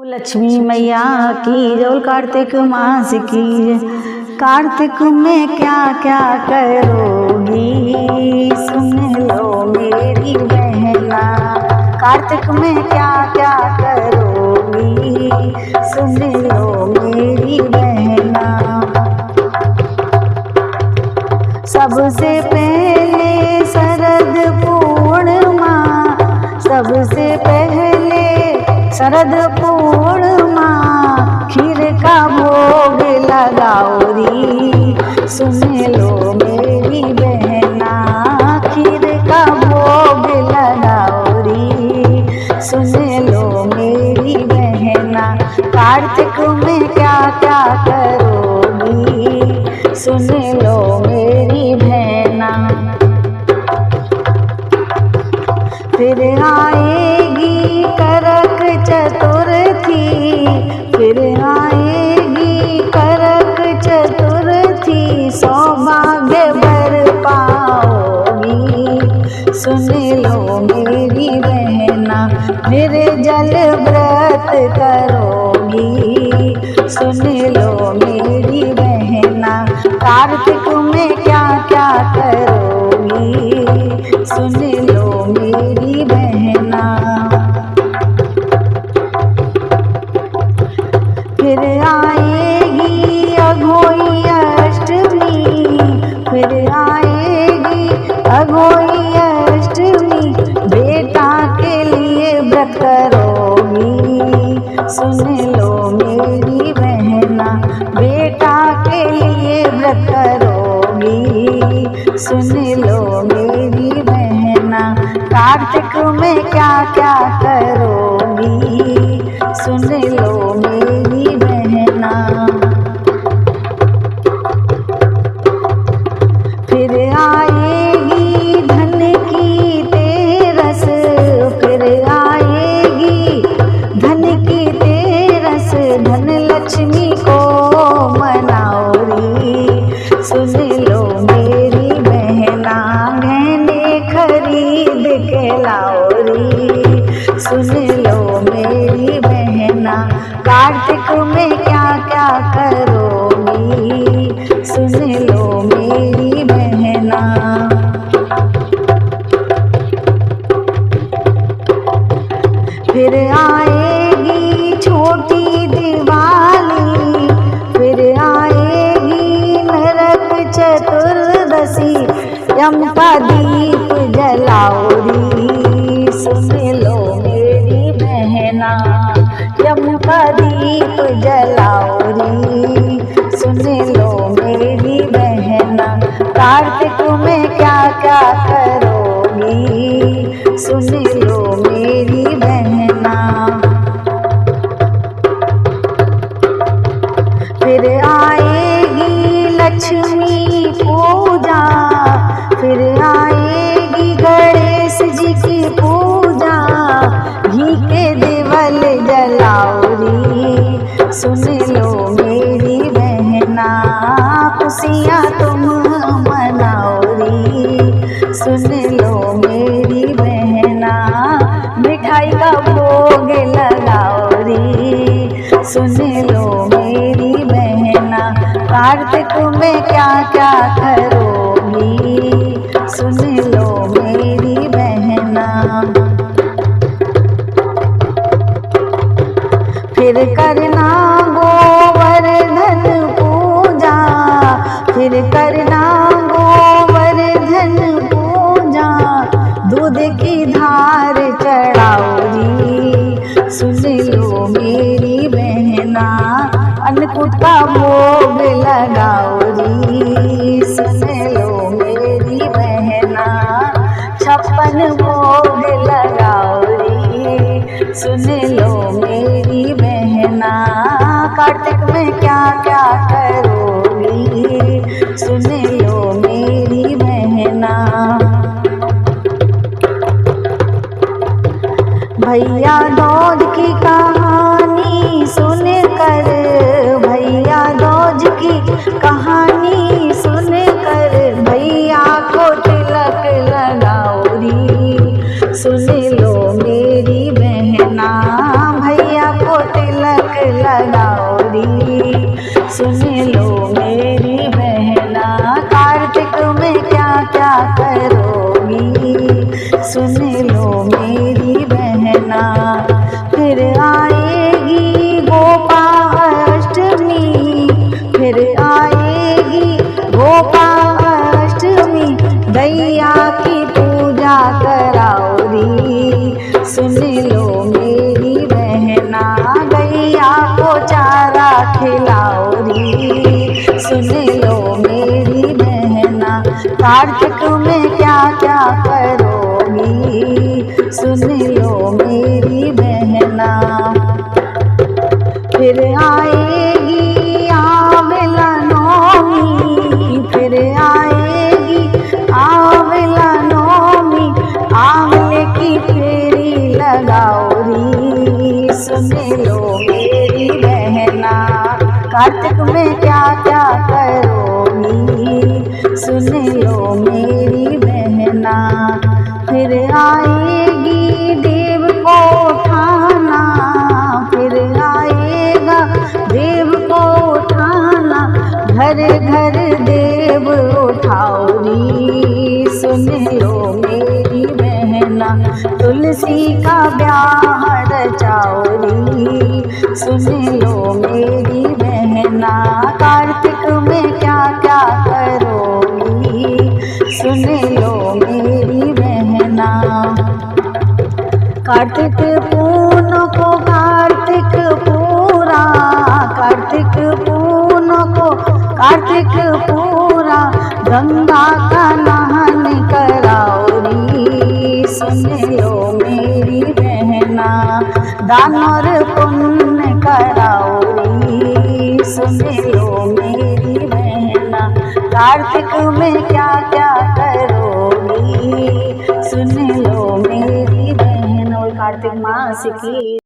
लक्ष्मी मैया की जय, कार्तिक मास की। कार्तिक में क्या क्या करोगी, सुन लो मेरी बहना। कार्तिक में क्या क्या करोगी, सुन लो मेरी बहना। सबसे पहले शरद पूर्णिमा, सबसे पहले शरद पूर्णिमा, खीर का भोग लगाओ री, सुन लो मेरी बहना। खीर का भोग लगाओ री, सुन लो मेरी बहना। कार्तिक में क्या क्या करोगी, सुन लो मेरी बहना। फिर आएगी करक चतुर्थी, फिर आएगी करक चतुर्थी, सौभाग्य भर पाओगी, सुन लो मेरी बहना। निर्जल व्रत करोगी, सुन लो मेरी बहना। कार्तिक में क्या क्या करोगी, सुन लो मेरी बहना। फिर आएगी अघोई अष्टमी, फिर आएगी अघोई अष्टमी, बेटा के लिए व्रत करोगी, सुन लो मेरी बहना। बेटा के लिए व्रत करोगी, सुन लो मेरी बहना। कार्तिक में क्या क्या करोगी, सुन लो मेरी बहना। फिर आएगी धन की तेरस, फिर आएगी धन की तेरस, धन लक्ष्मी को मनाओ री, सुन लो मेरी बहना। गहने खरीद के लाओ री, सुन लो मेरी बहना। कार्तिक में क्या क्या करोगी, सुन लो मेरी बहना। फिर आएगी छोटी दिवाली, फिर आएगी नरक चतुर्दशी, यम का दीप जलाओ री, सुन लो मेरी बहना। यम का दीप जलाओ री, सुन लो मेरी बहना। कार्तिक में क्या क्या करोगी, सुन लो मेरी बहना। फिर आएगी लक्ष्मी पूजा, फिर आएगी गणेश जी की पूजा, घी के देवल जलाओ री, सुन लो मेरी बहना। खुशियाँ तुम मनाओ री, सुन लो मेरी बहना। मिठाई का भोग लगाओ री, सुन लो मेरी बहना। कार्तिक में क्या क्या करोगी, सुन लो मेरी बहना। फिर करना गोवर्धन पूजा, फिर करना गोवर्धन पूजा, दूध की धार चढ़ाओ री, सुन लो मेरी बहना। अन्नकूट का भोग लगाओ री, सुन लो मेरी बहना। 56 भोग लगाओ री, सुन लो मेरी बहना। कार्तिक में क्या क्या करोगी, सुन लो मेरी बहना। भैया दूज की कहानी सुन कर, भैया दूज की कहानी गैया को चारा खिलाओरी, सुन लो मेरी बहना कार्तिक में क्या क्या करोगी, सुन लो मेरी बहना। फिर आएगी आंवला नौमी, फिर आएगी आंवला नौमी, आंवले की फेरी लगाओरी, सुन लो मेरी बहना कार्तिक में क्या क्या करोगी, सुन लो मेरी बहना। फिर आएगी देव को उठाना, फिर आएगा देव को उठाना, घर घर देव उठाओरी, सुन लो मेरी बहना तुलसी का ब्याह रचाओरी, सुन लो मेरी बहना कार्तिक में क्या क्या करोगी, सुन लो मेरी बहना। कार्तिक पूर्णिमा को कार्तिक पूरा, कार्तिक पूर्णिमा को कार्तिक पूरा, गंगा का नहान कराओरी, सुन लो मेरी बहना दान और पुण्य कराओरी, सुन लो मेरी बहना कार्तिक में क्या क्या करोगी, सुन लो मेरी बहन। और कार्तिक मास की